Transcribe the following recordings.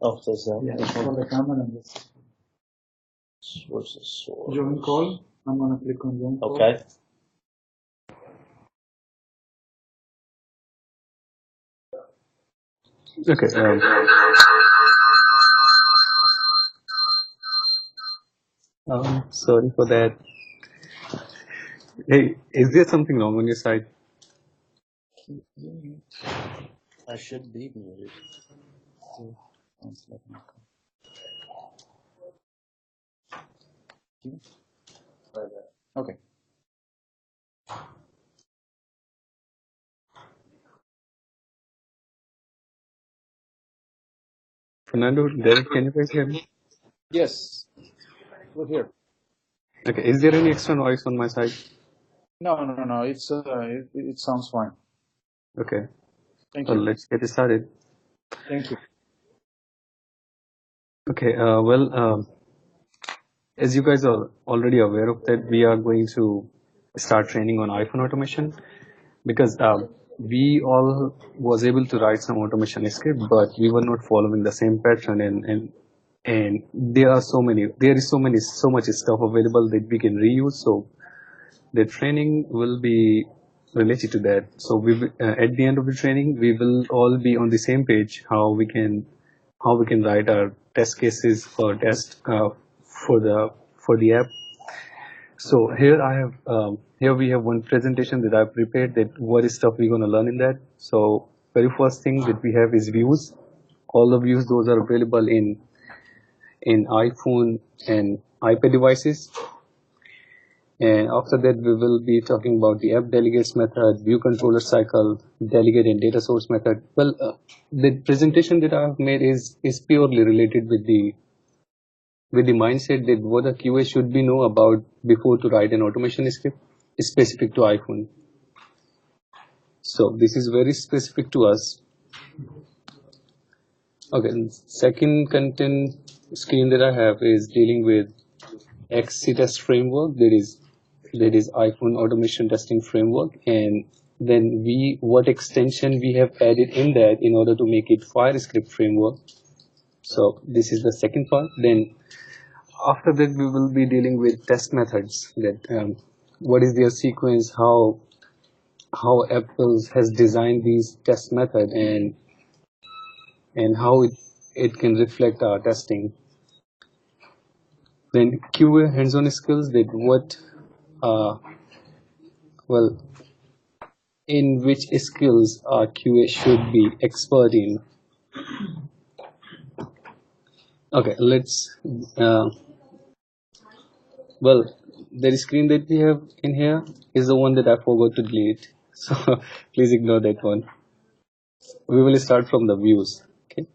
Oh, there's that. Yeah, for the camera and this. Where's the source? Join call. I'm gonna click on join call. Okay. Okay. Sorry for that. Hey, is there something wrong on your side? I should be muted. Okay. Fernando, Derek, can you guys hear me? Yes, we're here. Okay. Is there any extra noise on my side? No. It's it sounds fine. Okay. Thank Well, you. let's get started. Thank you. Okay. As you guys are already aware of that, we are going to start training on iPhone automation because we all was able to write some automation script, but we were not following the same pattern, and there is so much stuff available that we can reuse. So the training will be related to that. So at the end of the training, we will all be on the same page how we can write our test cases for test for the app. So here we have one presentation that I've prepared, that what is stuff we're going to learn in that. So very first thing that we have is views. All the views, those are available in iPhone and iPad devices. And after that, we will be talking about the app delegates method, view controller cycle, delegate and data source method. Well, the presentation that I have made is purely related with the mindset that what a QA should be know about before to write an automation script specific to iPhone. So this is very specific to us. Okay, second content screen that I have is dealing with XCTest framework. That is iPhone automation testing framework, and then what extension we have added in that in order to make it Fire script framework. So this is the second part. Then after that, we will be dealing with test methods. That what is their sequence, how Apple has designed these test method, and how it can reflect our testing. Then QA hands-on skills, that well, in which skills our QA should be expert in. Okay, let's well, the screen that we have in here is the one that I forgot to delete, so please ignore that one. We will start from the views. Okay,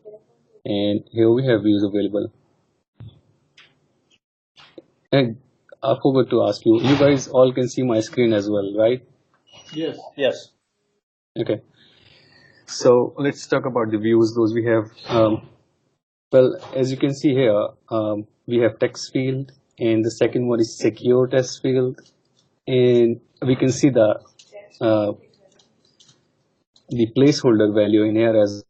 and here we have views available. And I forgot to ask you, you guys all can see my screen as well, right? Yes. Yes. Okay, so let's talk about the views. Those we have. Well, as you can see here, we have text field, and the second one is secure test field, and we can see the placeholder value in here as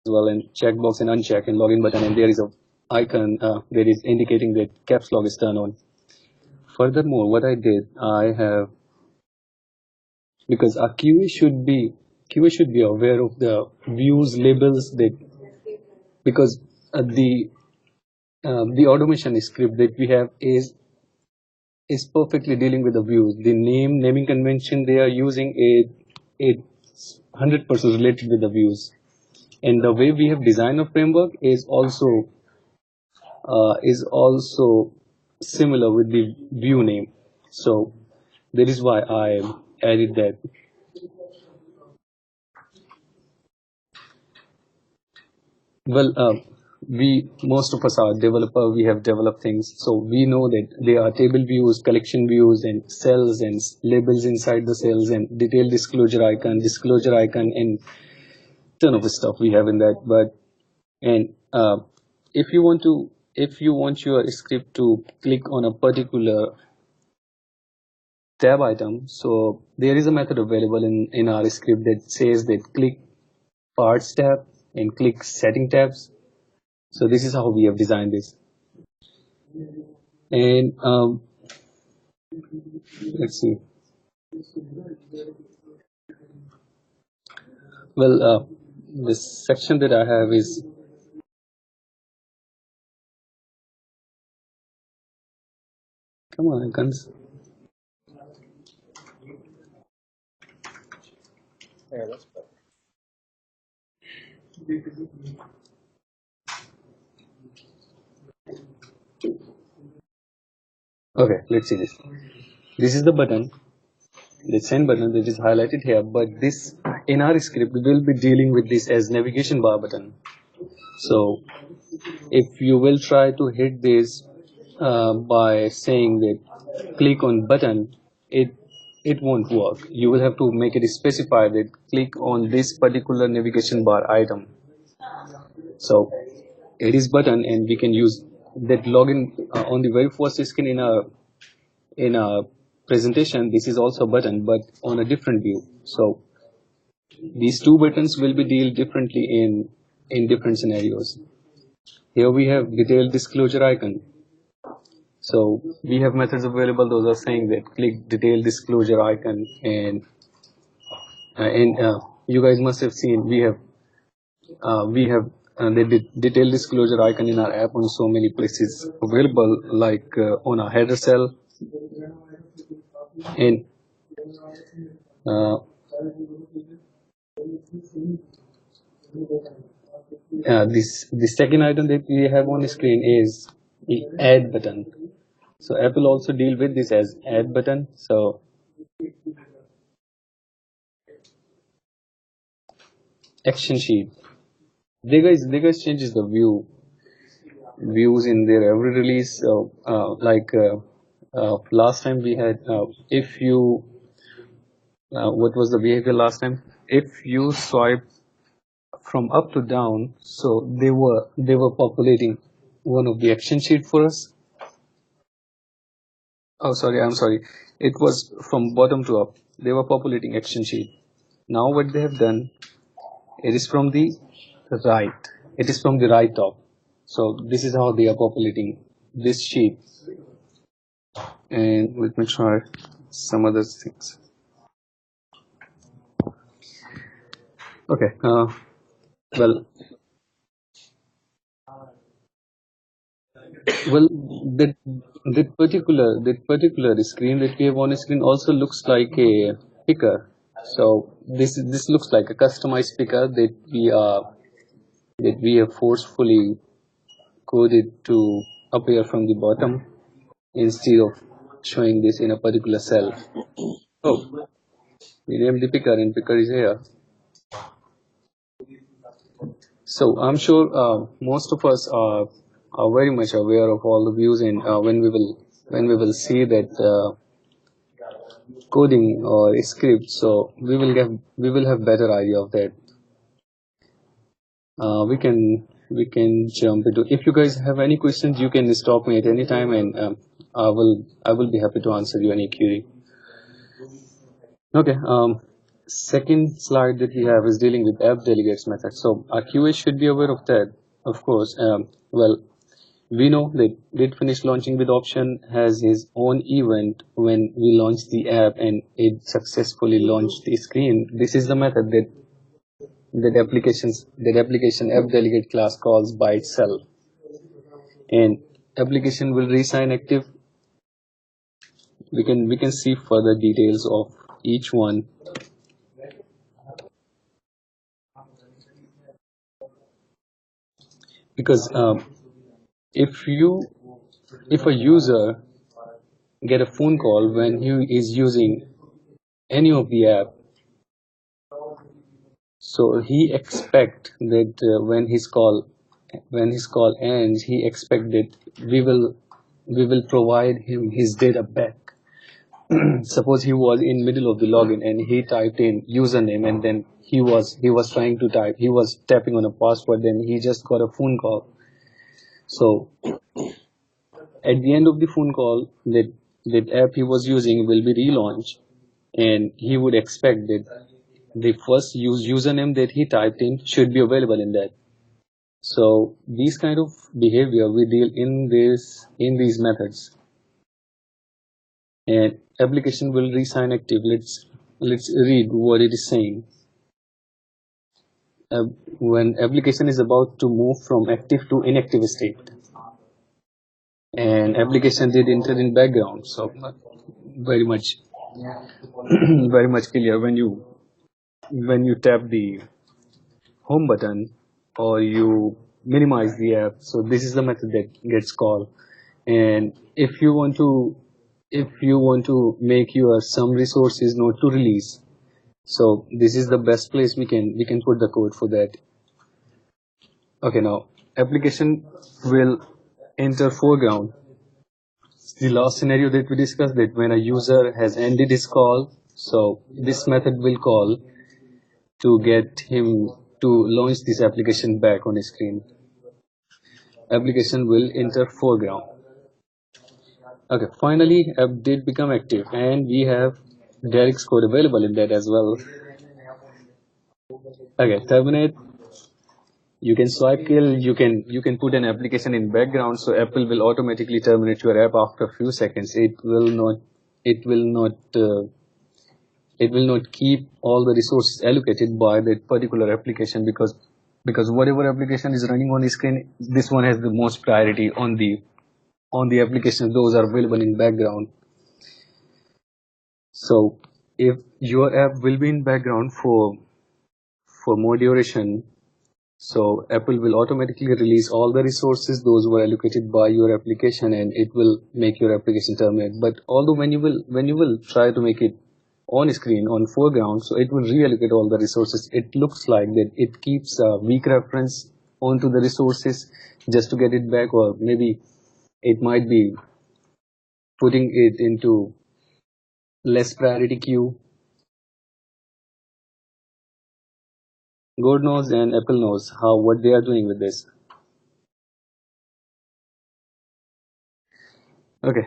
well, and checkbox and uncheck and login button, and there is a icon that is indicating that caps lock is turned on. Furthermore, what I did, I have, because a QA should be aware of the views labels, that because the automation script that we have is perfectly dealing with the views. The naming convention they are using it's 100% related with the views, and the way we have designed a framework is also similar with the view name. So that is why I added that. Well, most of us are developer. We have developed things, so we know that there are table views, collection views, and cells and labels inside the cells, and detailed disclosure icon, and ton of stuff we have in that. But and if you want your script to click on a particular tab item, so there is a method available in our script that says that click parts tab, and click setting tabs. So this is how we have designed this. And let's see. Well, this section that I have is come on, icons. Yeah, that's better. Okay, let's see this. This is the button, the send button that is highlighted here, but this in our script we will be dealing with this as navigation bar button. So if you will try to hit this by saying that click on button, it won't work. You will have to make it specify that click on this particular navigation bar item. So it is button, and we can use that login on the very first screen in a presentation. This is also a button, but on a different view. So these two buttons will be dealt differently in different scenarios. Here we have detailed disclosure icon. So we have methods available. Those are saying that click detailed disclosure icon, and you guys must have seen we have the detailed disclosure icon in our app on so many places available, like on our header cell, and uh, the second item that we have on the screen is the add button. So Apple also deal with this as add button. So action sheet. They guys changes the views in their every release. So last time we had if you what was the behavior last time? If you swipe from up to down, so they were populating one of the action sheet for us. Oh, sorry, I'm sorry. It was from bottom to up. They were populating action sheet. Now what they have done, it is from the right. It is from the right top. So this is how they are populating this sheet. And let me try some other things. Okay. Well, well, that particular screen that we have on screen also looks like a picker. So this looks like a customized picker that we have forcefully coded to appear from the bottom instead of showing this in a particular cell. Oh, we named the picker, and picker is here. So I'm sure most of us are very much aware of all the views, and when we will see that coding or script, so we will have better idea of that. We can jump into. If you guys have any questions, you can stop me at any time, and I will be happy to answer you any query. Okay. Second slide that we have is dealing with app delegates method. So our QA should be aware of that, of course. Well, we know that did finish launching with option has his own event when we launch the app and it successfully launched the screen. This is the method that application app delegate class calls by itself, and application will resign active. We can see further details of each one. Because if a user get a phone call when he is using any of the app, so he expect that when his call ends, he expect that we will provide him his data back. Suppose he was in middle of the login and he typed in username, and then he was trying to type, he was tapping on a password, then he just got a phone call. So at the end of the phone call, that app he was using will be relaunched, and he would expect that the first username that he typed in should be available in that. So these kind of behavior we deal in these methods. And application will resign active. Let's read what it is saying. When application is about to move from active to inactive state, and application did enter in background, so very much very much clear when you tap the home button or you minimize the app. So this is the method that gets called. And if you want to make your some resources not to release, so this is the best place we can put the code for that. Okay, now application will enter foreground. The last scenario that we discussed, that when a user has ended his call, so this method will call to get him to launch this application back on his screen. Application will enter foreground. Okay, finally app did become active, and we have Derek's code available in that as well. Okay, terminate. You can swipe kill. You can put an application in background, so Apple will automatically terminate your app after a few seconds. It will not keep all the resources allocated by that particular application, because whatever application is running on the screen, this one has the most priority on the applications those are available in background. So if your app will be in background for more duration, so Apple will automatically release all the resources those were allocated by your application, and it will make your application terminate. But although when you will try to make it on screen on foreground, so it will reallocate all the resources. It looks like that it keeps a weak reference onto the resources just to get it back, or maybe it might be putting it into less priority queue. God knows and Apple knows what they are doing with this. Okay,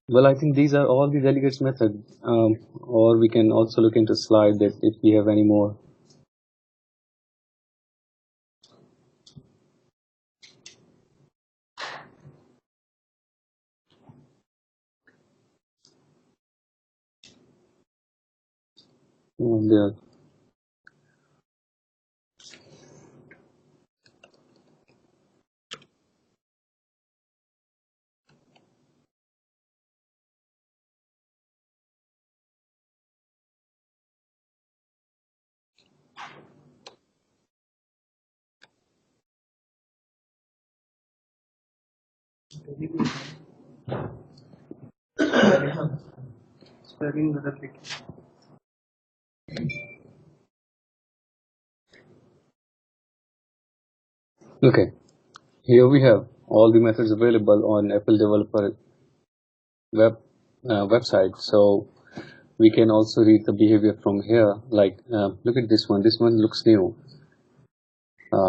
well, I think these are all the delegates method, or we can also look into slide that if we have any more. There. Okay, here we have all the methods available on Apple developer website. So we can also read the behavior from here. Like, look at this one. This one looks new.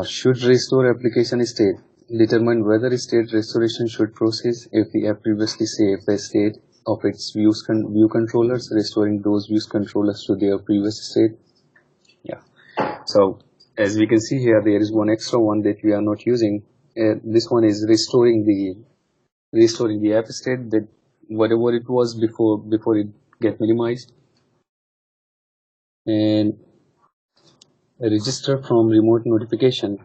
Should restore application state. Determine whether state restoration should proceed if the app previously saved the state of its view controllers, restoring those view controllers to their previous state. Yeah. So as we can see here, there is one extra one that we are not using. This one is restoring the app state, that whatever it was before it get minimized. And register from remote notification.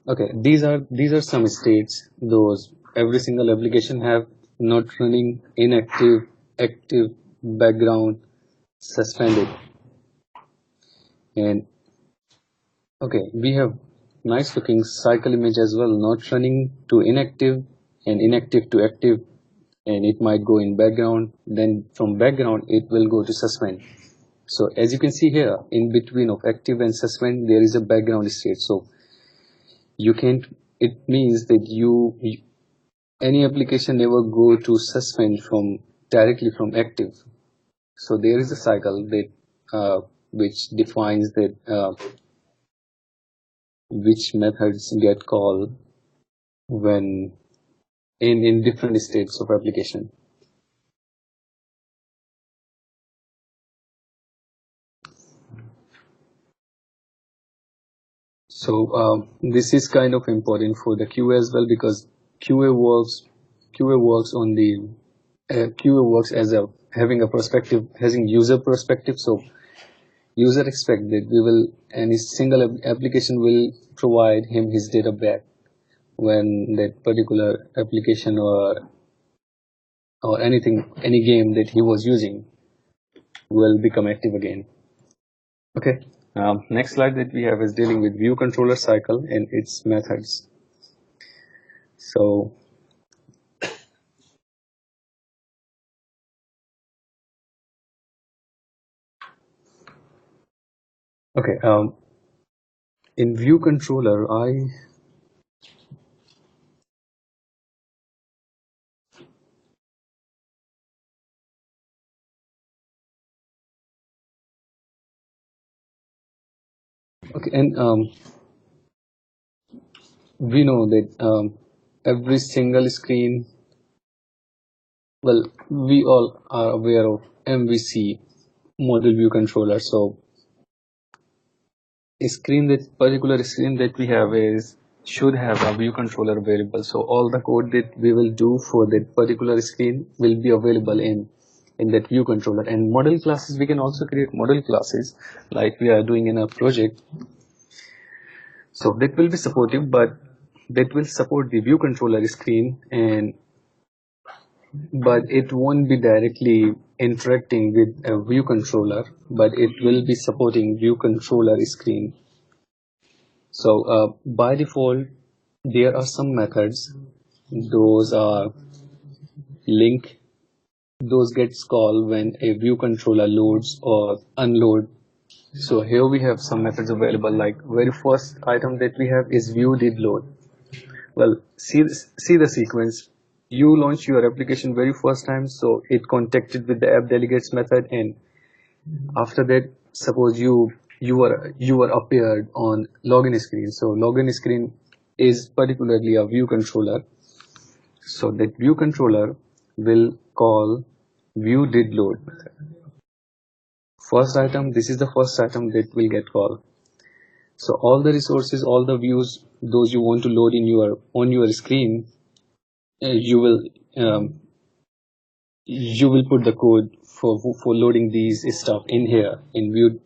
Okay, these are some states those every single application have: not running, inactive, active, background, suspended. And okay, we have nice looking cycle image as well: not running to inactive and inactive to active, and it might go in background, then from background it will go to suspend. So as you can see here, in between of active and suspend there is a background state. So you can't, it means that any application never go to suspend from directly from active. So there is a cycle that which defines that which methods get called when in different states of application. So this is kind of important for the QA as well, because QA works on the QA works as a having a perspective, having user perspective. So user expect that we will any single application will provide him his data back when that particular application or any game that he was using will become active again. Okay. Next slide that we have is dealing with view controller cycle and its methods. So okay, in view controller, okay, and we know that every single screen, well, we all are aware of MVC, model view controller. So particular screen that we have should have a view controller available. So all the code that we will do for that particular screen will be available in that view controller. And model classes, we can also create model classes like we are doing in a project. So that will be supportive, but that will support the view controller screen, but it won't be directly interacting with a view controller, but it will be supporting view controller screen. So by default, there are some methods. Those are link. Those gets called when a view controller loads or unload. So here we have some methods available. Like very first item that we have is view did load. Well, see the sequence. You launch your application very first time, so it contacted with the app delegates method, and after that, suppose you were appeared on login screen. So login screen is particularly a view controller. So that view controller will call view did load method. First item, this is the first item that will get called. So all the resources, all the views, those you want to load in on your screen, you will put the code for loading these stuff in here in view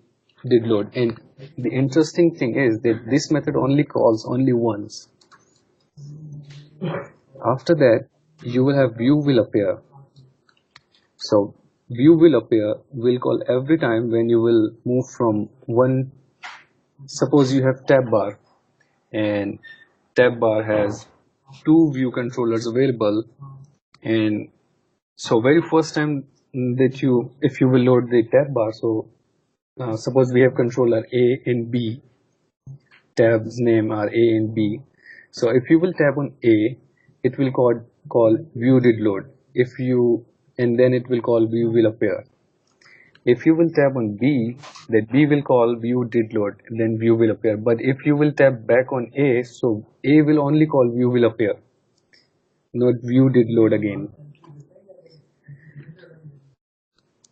did load. And the interesting thing is that this method only calls only once. After that, you will have view will appear. So view will appear will call every time when you will move from one. Suppose you have tab bar, and tab bar has two view controllers available, and so very first time that if you will load the tab bar, so suppose we have controller A and B, tabs name are A and B. So if you will tap on A, it will call view did load. And then it will call view will appear. If you will tap on B, that B will call view did load, then view will appear. But if you will tap back on A, so A will only call view will appear, not view did load again.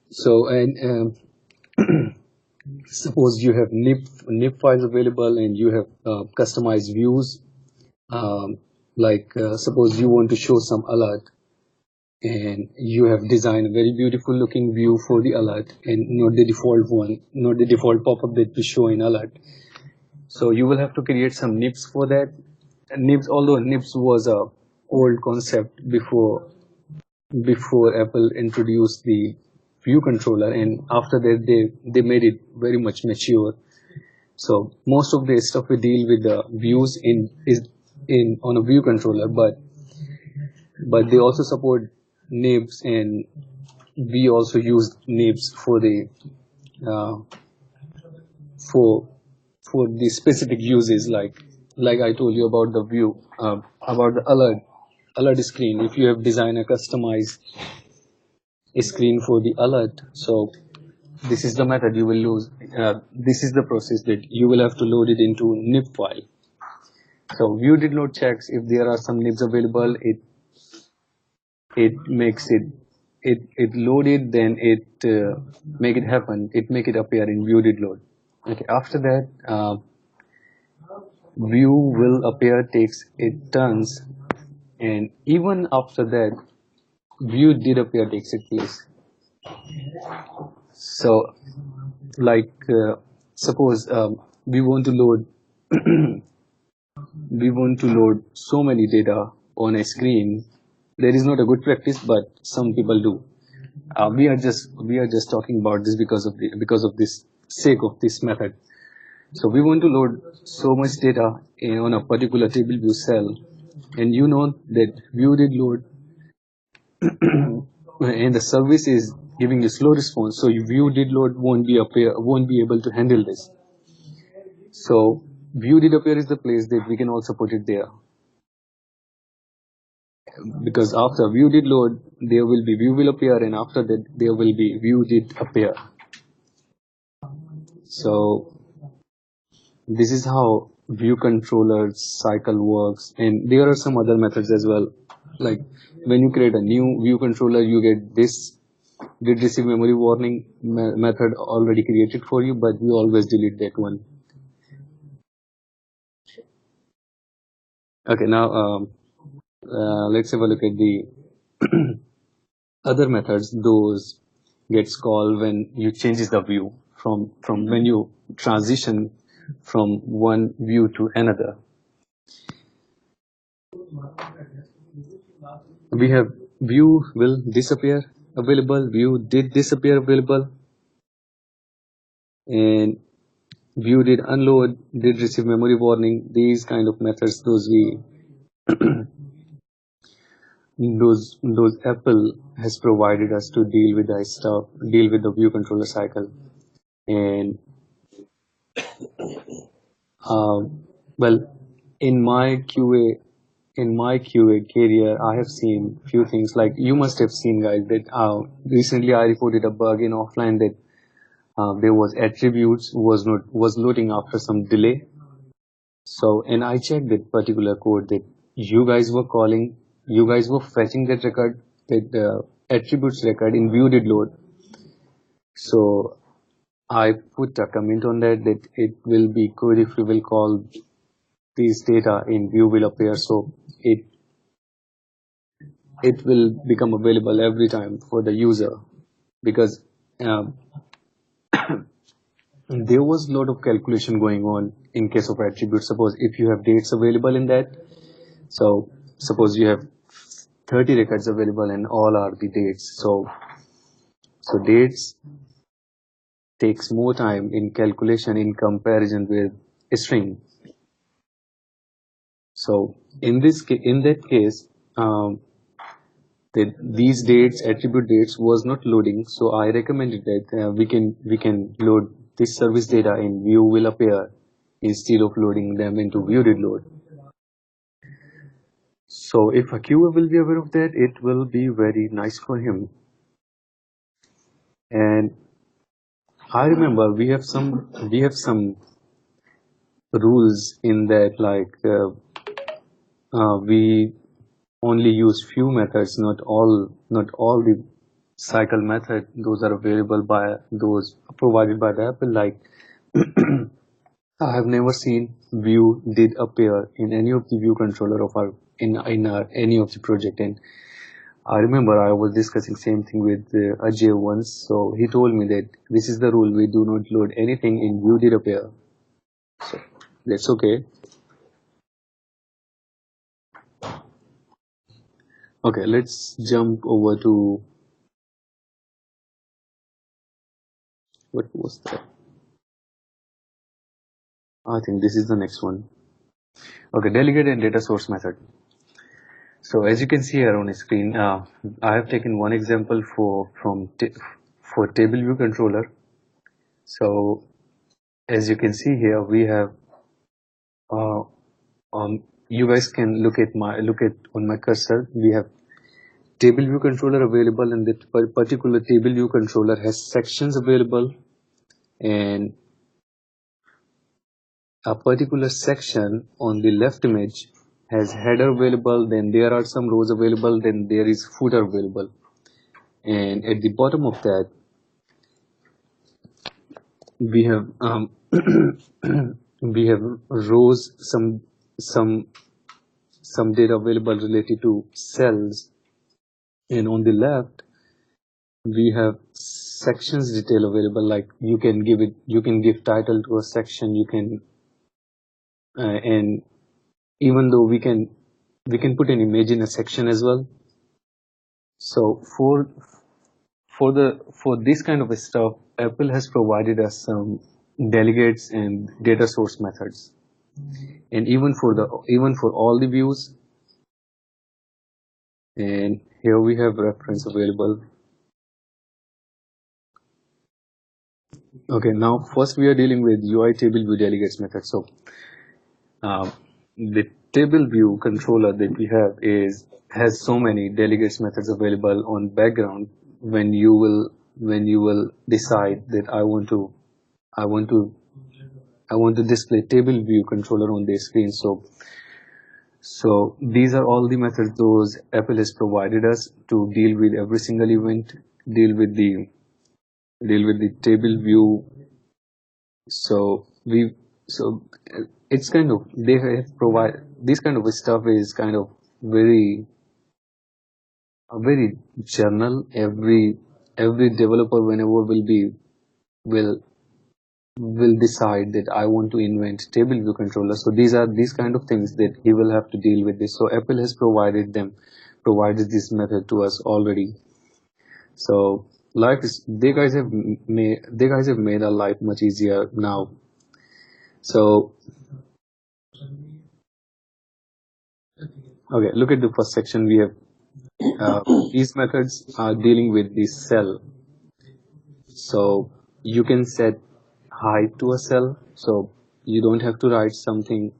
So and suppose you have nib files available and you have customized views. Suppose you want to show some alert, and you have designed a very beautiful looking view for the alert, and not the default one, not the default pop-up that we show in alert. So you will have to create some nibs for that. And nibs, although nibs was a old concept before Apple introduced the view controller, and after that they made it very much mature. So most of the stuff we deal with the views on a view controller, but they also support nibs, and we also use nibs for the for the specific uses, like I told you about the view, about the alert screen. If you have designed a customized screen for the alert, so this is the method you will use. This is the process that you will have to load it into nib file. So view did load checks if there are some nibs available. It makes it load it, then it make it happen. It make it appear in view did load. Okay. After that, view will appear takes it turns, and even after that, view did appear takes its place. So, like suppose we want to load we want to load so many data on a screen. There is not a good practice, but some people do. We are just talking about this because of this sake of this method. So we want to load so much data on a particular table view cell, and you know that view did load, and the service is giving you slow response. So view did load won't be able to handle this. So view did appear is the place that we can also put it there, because after view did load, there will be view will appear, and after that there will be view did appear. So this is how view controller cycle works, and there are some other methods as well. Like when you create a new view controller, you get this did receive memory warning method already created for you, but we always delete that one. Okay, now let's have a look at the other methods. Those gets called when you changes the view from when you transition from one view to another. We have view will disappear available, view did disappear available, and view did unload, did receive memory warning. These kind of methods, those Apple has provided us to deal with the view controller cycle. And well, in my QA career, I have seen few things. Like you must have seen, guys, that recently I reported a bug in offline that there was attributes was loading after some delay. So, and I checked that particular code that you guys were fetching that record, that attributes record in view did load. So I put a comment on that it will be good if we will call these data in view will appear, so it will become available every time for the user, because there was a lot of calculation going on in case of attributes. Suppose if you have dates available in that, so suppose you have 30 records available and all are the dates. So dates takes more time in calculation in comparison with a string. So in that case, these dates, attribute dates, was not loading. So I recommended that we can load this service data in view will appear instead of loading them into view did load. So if a QA will be aware of that, it will be very nice for him. And I remember we have some rules in that, like we only use few methods, not all the cycle method. Those are available by those provided by the Apple. Like I have never seen view did appear in any of the view controller of our in any of the project. And I remember I was discussing same thing with Ajay once. So he told me that this is the rule: we do not load anything in view did appear. So that's okay. Okay, let's jump over to what was that? I think this is the next one. Okay, delegate and data source method. So as you can see here on the screen, I have taken one example for table view controller. So as you can see here, we have you guys can look at on my cursor. We have table view controller available, and that particular table view controller has sections available, and a particular section on the left image has header available, then there are some rows available, then there is footer available, and at the bottom of that we have we have rows, some data available related to cells, and on the left we have sections detail available, like you can give title to a section, you can and even though we can put an image in a section as well. So for this kind of stuff, Apple has provided us some delegates and data source methods, and even for all the views. And here we have reference available. Okay, now first we are dealing with UI table view delegates method. So the table view controller that we have has so many delegates methods available on background. When you will decide that I want to display table view controller on the screen. So these are all the methods those Apple has provided us to deal with every single event, deal with the table view. So it's kind of, they have provide this kind of stuff is kind of very general. Every developer whenever will decide that I want to invent table view controller. So these kind of things that he will have to deal with this. So Apple has provided this method to us already. So they guys have made our life much easier now. So okay, look at the first section. We have these methods are dealing with the cell. So you can set height to a cell. So you don't have to write something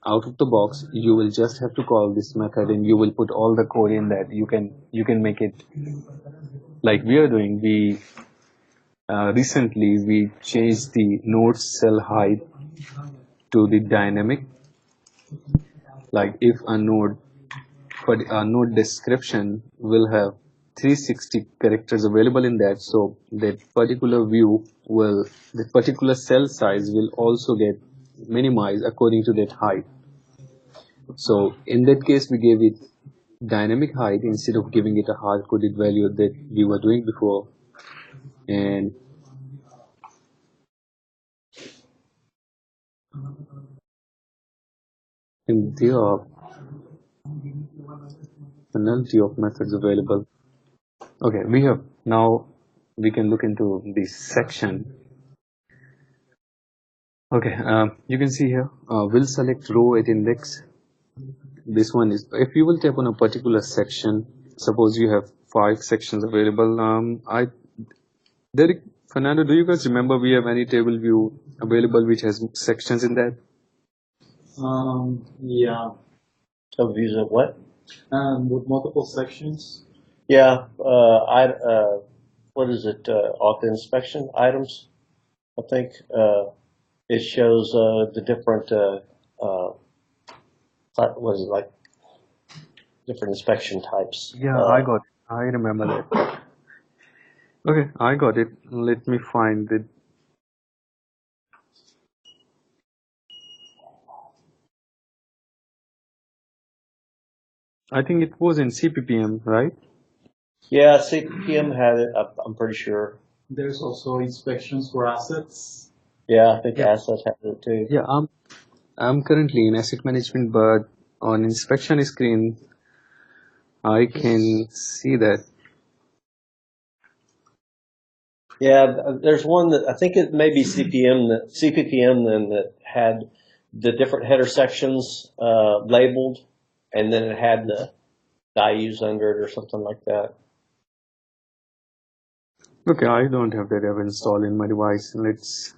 out of the box. You will just have to call this method, and you will put all the code in that. You can make it like we are doing. We recently we changed the node cell height to the dynamic. Like if a node description will have 360 characters available in that, so that particular cell size will also get minimized according to that height. So in that case, we gave it dynamic height instead of giving it a hard-coded value that we were doing before. And there are penalty of methods available. Okay, we can look into this section. Okay, you can see here, we'll select row at index. This one is, if you will tap on a particular section, suppose you have 5 sections available. Derek, Fernando, do you guys remember we have any table view available which has sections in that? Yeah. So views of what? With multiple sections. Yeah, what is it, auto inspection items? I think, it shows, the different, what is it, like, different inspection types. Yeah, I got it. I remember that. Okay, I got it. Let me find it. I think it was in CPPM, right? Yeah, CPM had it, I'm pretty sure. There's also inspections for assets. Yeah, I think Yeah. assets had it too. Yeah, I'm currently in asset management, but on inspection screen, I can see that. Yeah, there's one that, I think it may be CPPM then that had the different header sections, labeled, and then it had the values under it or something like that. Okay, I don't have that ever installed in my device. Let's.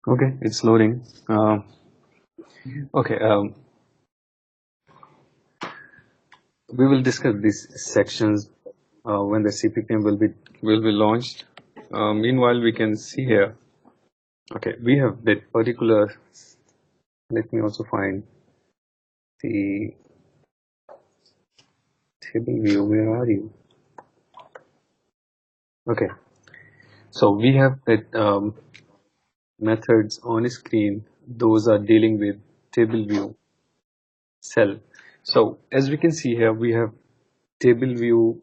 Okay, it's loading. Okay, we will discuss these sections when the CPPM will be launched. Meanwhile, we can see here. Okay, we have that particular. Let me also find the table view. Where are you? Okay, so we have that methods on screen. Those are dealing with table view cell. So as we can see here, we have table view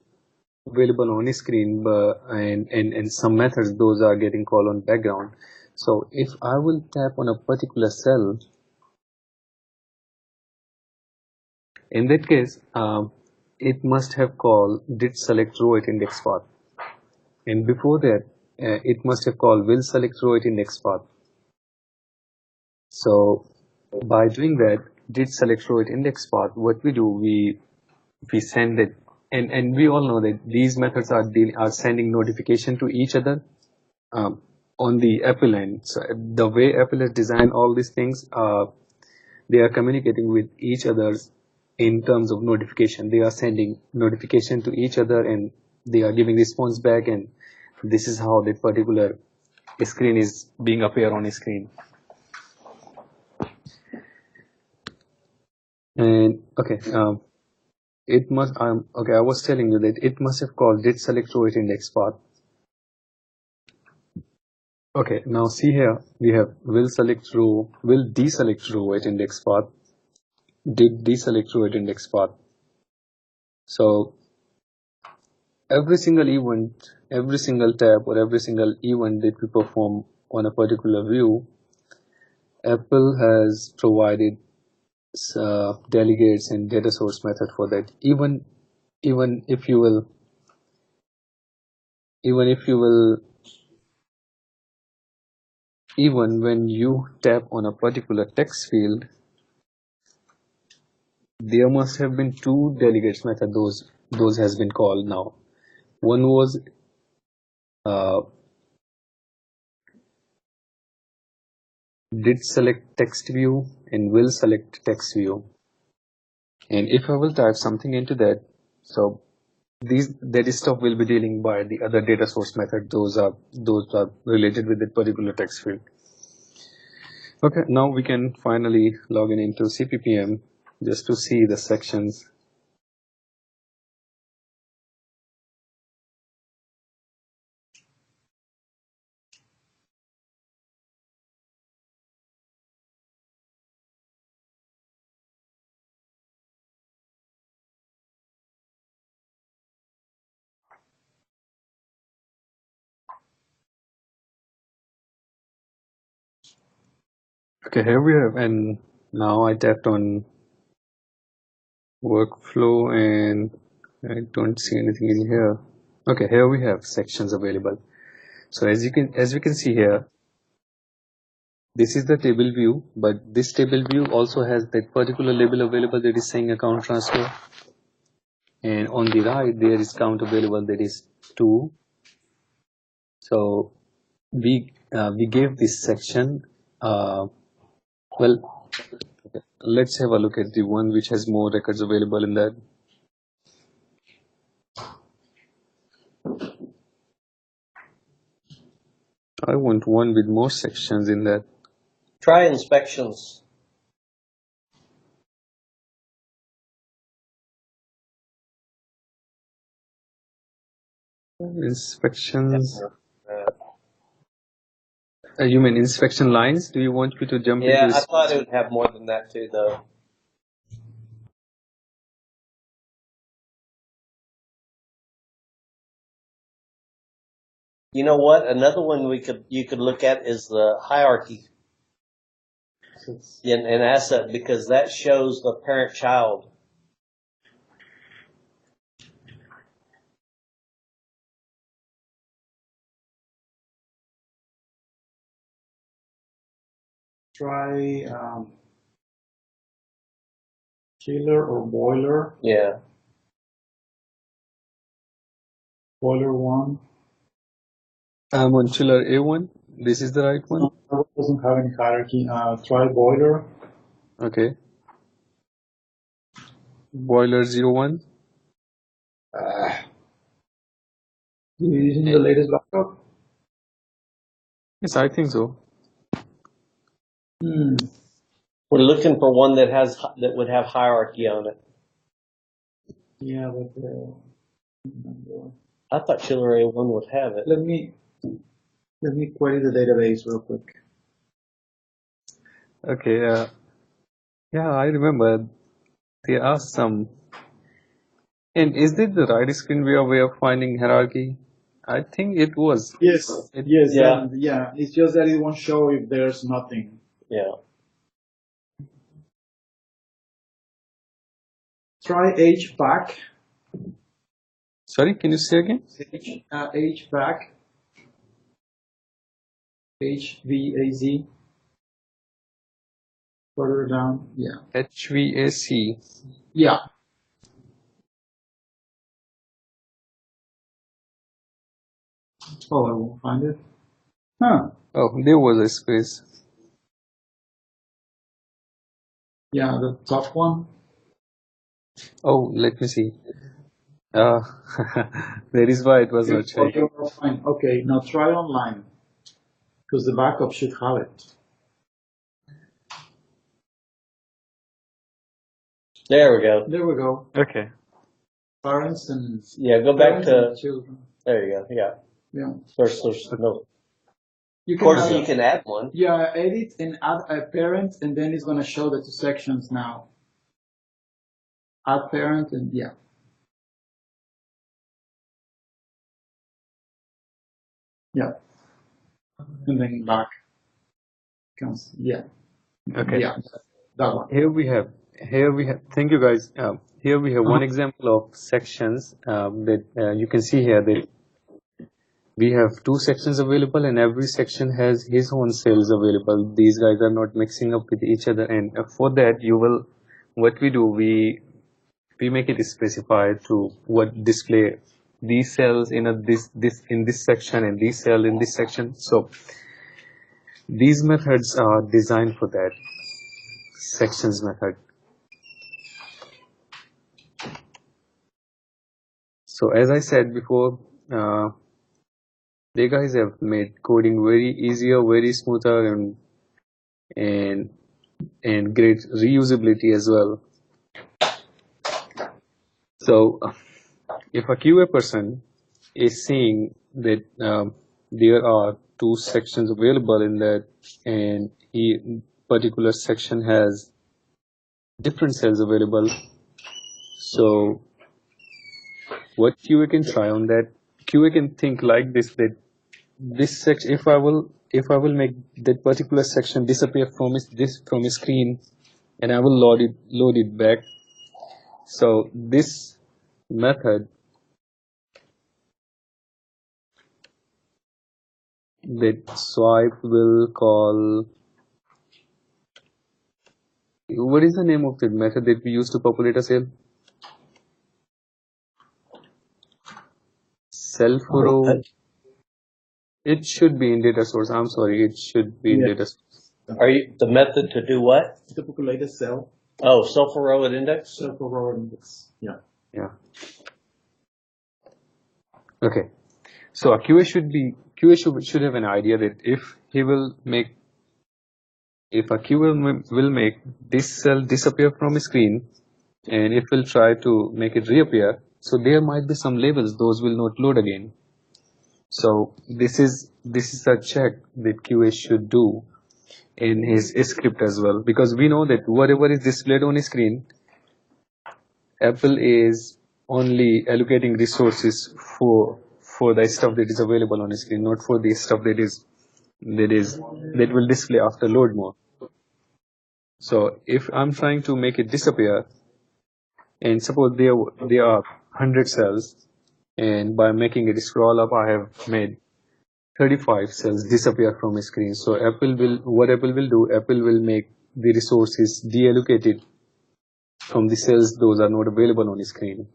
available on screen, but and some methods, those are getting called on background. So if I will tap on a particular cell, in that case, it must have called did select row at index path, and before that, it must have called will select row at index path. So by doing that, did select row at index path, what we do, we send it, and we all know that these methods are sending notification to each other on the Apple end. So the way Apple has designed all these things, they are communicating with each other in terms of notification. They are sending notification to each other and they are giving response back, and this is how that particular screen is being appear on a screen. And okay, it must okay, I was telling you that it must have called did select row at index path. Okay, now see here, we have will select row, will deselect row at index path, did deselect row at index path. So every single event, every single tab, or every single event that we perform on a particular view, Apple has provided delegates and data source method for that. Even if you will, even if you will, even when you tap on a particular text field, there must have been two delegates method. Those has been called now. One was did select text view and will select text view. And if I will type something into that, so that stuff will be dealing by the other data source method. Those are related with that particular text field. Okay, now we can finally log in into CPPM just to see the sections. Okay, here we have, and now I tapped on workflow and I don't see anything in here. Okay, here we have sections available. So as we can see here, this is the table view, but this table view also has that particular label available that is saying account transfer. And on the right, there is count available that is 2. So we gave this section, well, okay, let's have a look at the one which has more records available in that. I want one with more sections in that. Try inspections. Inspections. You mean inspection lines? Do you want me to jump Yeah, into? I thought it would have more than that too, though. You know what? Another one you could look at is the hierarchy in asset, because that shows the parent-child. Try chiller or boiler. Yeah. Boiler 1. I'm on chiller A1. This is the right one? No, it doesn't have any hierarchy. Try boiler. Okay. Boiler 01. You using the latest backup? Yes, I think so. We're looking for one that would have hierarchy on it. Yeah, but I thought Chiller A1 would have it. let me query the database real quick. Okay. Yeah, I remember there are some. And is this the right screen way of finding hierarchy? I think it was. Yes, yes, Yeah. yeah. It's just that it won't show if there's nothing. Yeah. Try H back. Sorry, can you say again? H back. HVAZ. Further down. Yeah. HVAC. Yeah. Oh, I won't find it. Huh. Oh, there was a space. Yeah, the top one. Oh, let me see. That is why it was not showing. Fine. Okay, now try online. Because the backup should have it. There we go. There we go. Okay. Parents and Yeah, go back parents to, and children. there you go, yeah. Yeah. There's no, You of course add you can add one. Yeah, edit and add a parent, and then it's gonna show the two sections now. Add parent and yeah. Yeah. And then back comes yeah. Okay. Yeah. That one. Here we have, thank you guys. Here we have one example of sections that you can see here that we have two sections available and every section has his own cells available. These guys are not mixing up with each other, and for that what we do, we make it specified to what display these cells in in this section and these cells in this section. So these methods are designed for that. Sections method. So as I said before, they guys have made coding very easier, very smoother, and great reusability as well. So if a QA person is seeing that there are two sections available in that, and particular section has different cells available, so what QA can try on that, QA can think like this, that this section, if I will make that particular section disappear from a screen, and I will load it back. So this method that swipe will call, what is the name of the method that we use to populate a cell? Self row. It should be in data source. I'm sorry, it should be in data source. Are you, the method to do what? To populate a cell. Oh, self-row at index? Self-row index. Yeah. Yeah. Okay. So a QA should have an idea that if a QA will make this cell disappear from a screen, and it will try to make it reappear, so there might be some labels, those will not load again. So this is a check that QA should do in his script as well, because we know that whatever is displayed on a screen, Apple is only allocating resources for the stuff that is available on a screen, not for the stuff that will display after load mode. So if I'm trying to make it disappear, and suppose there are 100 cells, and by making it scroll up, I have made 35 cells disappear from a screen. So Apple will make the resources deallocated from the cells those are not available on the screen.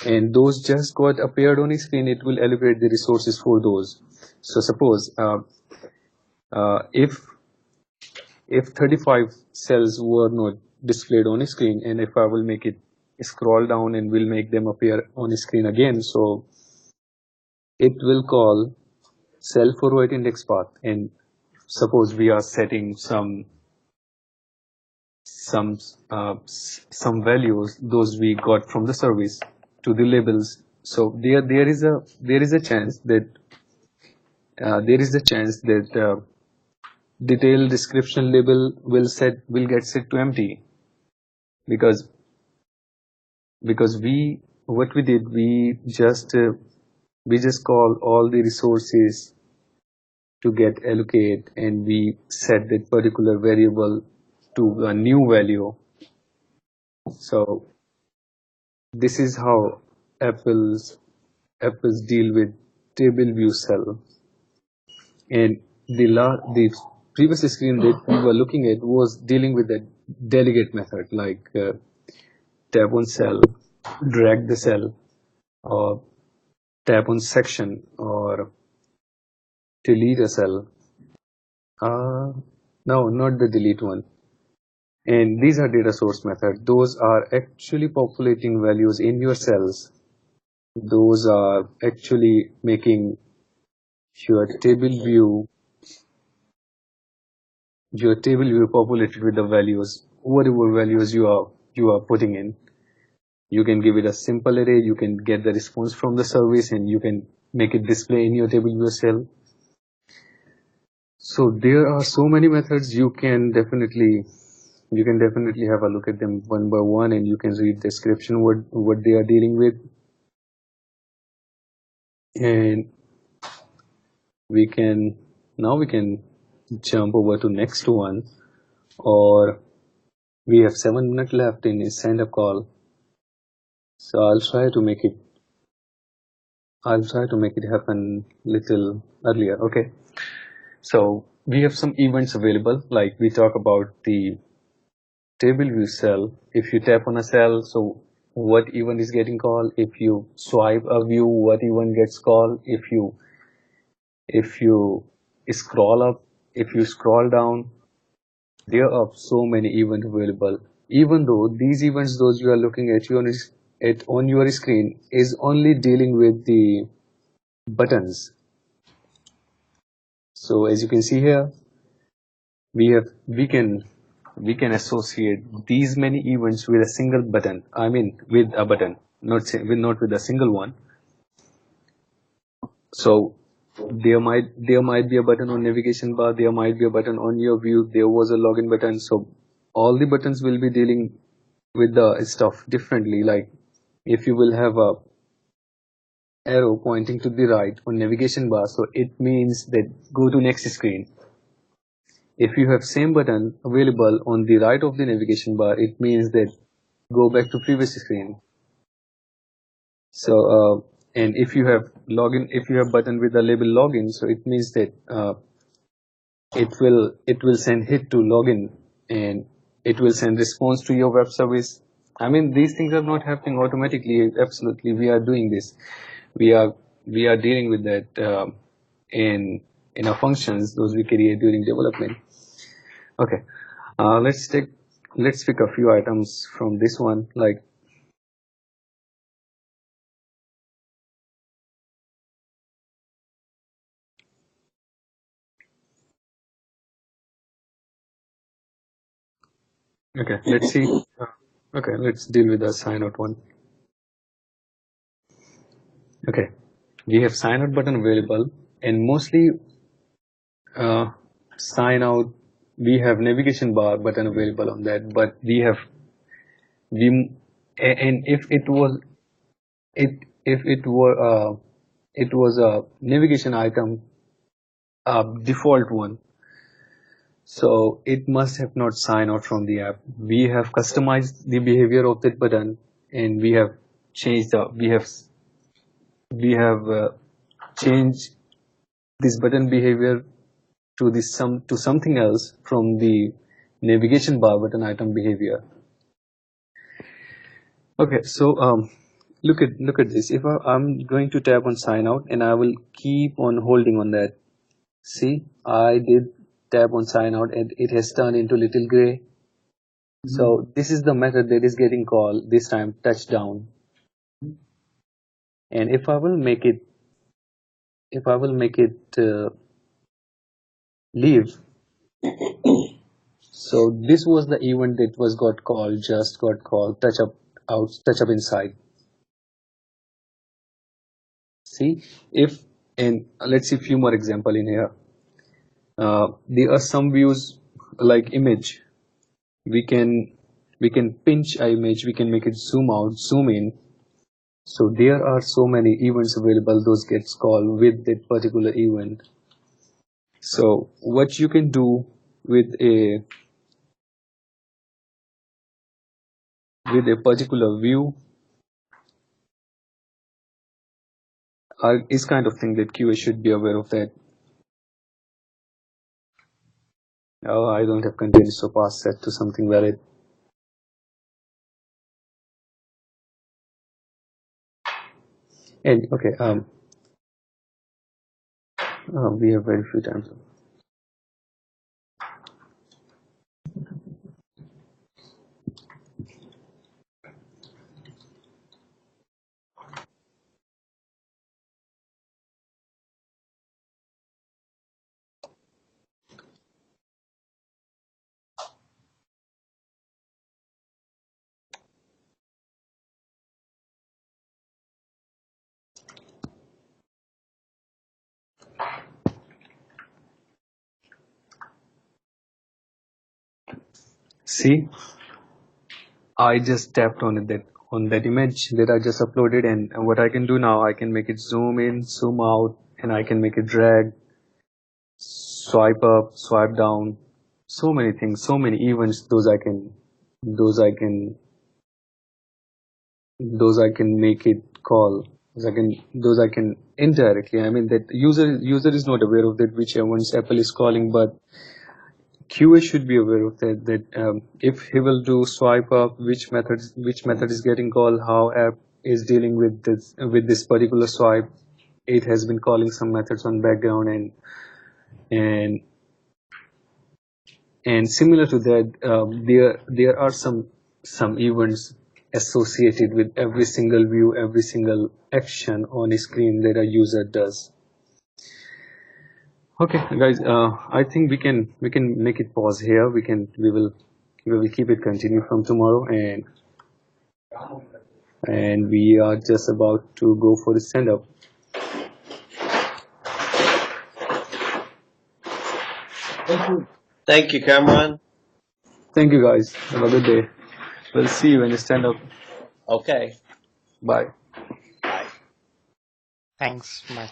and those just got appeared on the screen, it will allocate the resources for those. So suppose if 35 cells were not displayed on a screen, and if I will make it scroll down and will make them appear on the screen again, so it will call cell forward index path. And suppose we are setting some values those we got from the service to the labels. So there is a chance that detailed description label will get set to empty, because we what we did, we just call all the resources to get allocate, and we set that particular variable to a new value. So this is how apples deal with table view cell. And the previous screen that we were looking at was dealing with the delegate method, like tap on cell, drag the cell, or tap on section, or delete a cell. No, not the delete one. And these are data source method. Those are actually populating values in your cells. Those are actually making your table view populated with the values, whatever values you are putting in. You can give it a simple array, you can get the response from the service, and you can make it display in your table view cell. So there are so many methods. You can definitely have a look at them one by one, and you can read description what they are dealing with. And we can jump over to next one, or we have 7 minutes left in a stand up call. So I'll try to make it happen little earlier. Okay. So we have some events available, like we talk about the table view cell. If you tap on a cell, so what event is getting called? If you swipe a view, what event gets called? If you scroll up, if you scroll down, there are so many events available. Even though these events, those you are looking at on your screen, is only dealing with the buttons. So as you can see here, we can associate these many events with a single button. I mean, with a button, not with a single one. So there might be a button on navigation bar, there might be a button on your view, there was a login button. So all the buttons will be dealing with the stuff differently. Like if you will have a arrow pointing to the right on navigation bar, so it means that go to next screen. If you have same button available on the right of the navigation bar, it means that go back to previous screen. So and if you have button with the label login, so it means that it will send hit to login, and it will send response to your web service. I mean, these things are not happening automatically. Absolutely, we are doing this. We are dealing with that in our functions, those we create during development. Okay, let's pick a few items from this one. Like okay, let's see. Okay, let's deal with the sign out one. Okay, we have sign out button available, and mostly sign out, we have navigation bar button available on that, but and if it was a navigation item, default one, so it must have not signed out from the app. We have customized the behavior of that button, and we have changed changed this button behavior to something else from the navigation bar button item behavior. Okay, so look at this. If I'm going to tap on sign out and I will keep on holding on that. See, I did tap on sign out and it has turned into little gray. So this is the method that is getting called this time touchdown. And if I will make it leave. So this was the event that was got called touch up inside. See, if and let's see a few more example in here. There are some views like image. We can pinch a image. We can make it zoom out, zoom in. So there are so many events available. Those gets called with that particular event. So what you can do with a particular view is kind of thing that QA should be aware of that. Oh, I don't have container, so pass set to something valid. And okay, we have very few times. See, I just tapped on that image that I just uploaded, and what I can do now, I can make it zoom in, zoom out, and I can make it drag, swipe up, swipe down, so many things, so many events. Those I can make it call. Those I can indirectly. I mean that user is not aware of that which events Apple is calling, but QA should be aware of that if he will do swipe up, which method is getting called, how app is dealing with this particular swipe. It has been calling some methods on background, and similar to that, there are some events associated with every single view, every single action on a screen that a user does. Okay, guys, I think we can make it pause here. We will keep it continue from tomorrow, and we are just about to go for the stand up. Thank you, Cameron. Thank you, guys. Have a good day. We'll see you when you stand up. Okay. Bye. Bye. Thanks. Bye.